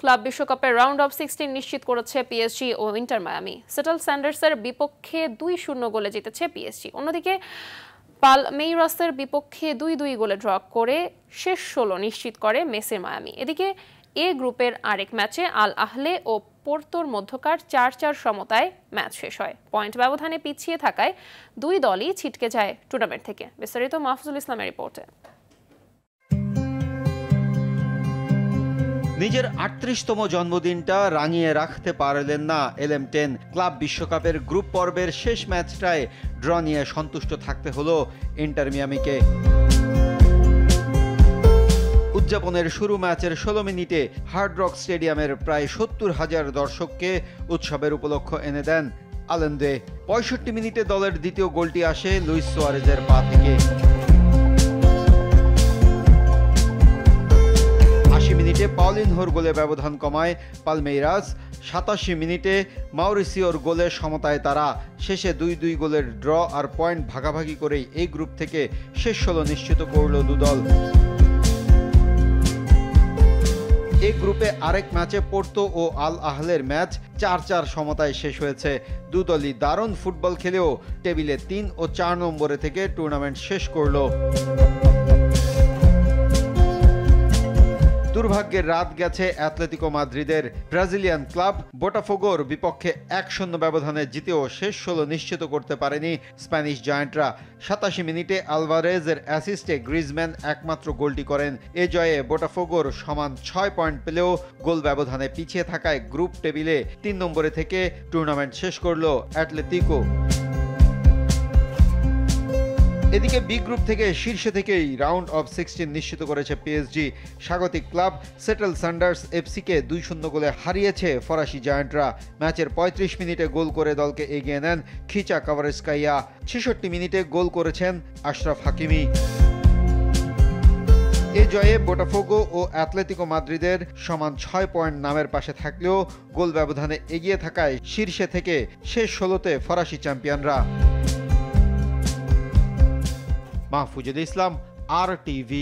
Club বিশ্বকাপের round of 16 নিশ্চিত করেছে পিএসজি ও ইন্টার মায়ামি। সেটল স্যান্ডার্সের বিপক্ষে 2-0 গোলে জিতেছে পিএসজি। অন্যদিকে পালমেইরাসের বিপক্ষে 2-2 গোলে ড্র করে শেষ 16 নিশ্চিত করে মেসির মায়ামি। এদিকে এ গ্রুপের আরেক ম্যাচে আল আহলে ও পোর্তোর মধ্যকার 4-4 সমতায় ম্যাচ শেষ হয়। পয়েন্ট ব্যবধানে পিছিয়ে থাকায় দুই দলই ছিটকে যায় টুর্নামেন্ট থেকে। বিস্তারিত মাহফুজুল ইসলামের রিপোর্টে। নিজের ৩৮তম জন্মদিনটা রাঙিয়ে রাখতে পারলেন না LM10। ক্লাব বিশ্বকাপের গ্রুপ পর্বের শেষ ম্যাচটায় ড্র নিয়ে সন্তুষ্ট থাকতে হলো ইন্টার মিয়ামিকে। উদযাপনের শুরু ম্যাচের 16 মিনিটে হার্ড রক স্টেডিয়ামের প্রায় ৭০,০০০ দর্শককে উৎসবের উপলক্ষ এনে দেন আলেন্দে। ৬৫ মিনিটে দলের দ্বিতীয় গোলটি আসে লুইস সুয়ারেজের পা থেকে। ৮০ মিনিটে পাউলিনহোর গোলে ব্যবধান কমায় পালমেইরাস। ৮৭ মিনিটে মাউরিসিওর গোলে সমতায় তারা। শেষে ২-২ গোলের ড্র আর পয়েন্ট ভাগাভাগি করেই এই গ্রুপ থেকে শেষ 16 নিশ্চিত করল দুদল। এই গ্রুপে আরেক ম্যাচে পোর্তো ও আল আহলের ম্যাচ ৪-৪ সমতায় শেষ হয়েছে। দুদলই দারুণ ফুটবল খেলেও টেবিলে ৩ ও ৪ নম্বরে থেকে টুর্নামেন্ট শেষ করল। দুর্ভাগ্যের রাত গেছে অ্যাটলেটিকো মাদ্রিদের। ব্রাজিলিয়ান ক্লাব বোটাফোগোর বিপক্ষে ১-০ ব্যবধানে জিতেও শেষ 16 নিশ্চিত করতে পারেনি স্প্যানিশ জায়ান্টরা। ৮৭ মিনিটে আলভারেজের অ্যাসিস্টে গ্রিজম্যান একমাত্র গোলটি করেন। এ জয়ে বোটাফোগোর সমান ৬ পয়েন্ট পেলেও গোল ব্যবধানে পিছিয়ে থাকায় গ্রুপ টেবিলে ৩ নম্বরে থেকে টুর্নামেন্ট শেষ করল অ্যাটলেটিকো। এদিকে বি গ্রুপ থেকে শীর্ষে থেকেই রাউন্ড অফ 16 নিশ্চিত করেছে পিএসজি। স্বাগতিক ক্লাব সেটল স্যান্ডার্স এফসিকে ২-০ গোলে হারিয়েছে ফরাসি জায়ান্টরা। ম্যাচের ৩৫ মিনিটে গোল করে দলকে এগিয়ে নেন খিচা কাভারেস্কাইয়া। ৬৬ মিনিটে গোল করেছেন আশরাফ হাকিমি। এ জয়ে বোটাফোগো ও অ্যাটলেটিকো মাদ্রিদের সমান ৬ পয়েন্ট নামের পাশে থাকলেও গোল ব্যবধানে এগিয়ে থাকায় শীর্ষে থেকে শেষ 16তে ফরাসি চ্যাম্পিয়নরা। মাহফুজুল ইসলাম, RTV।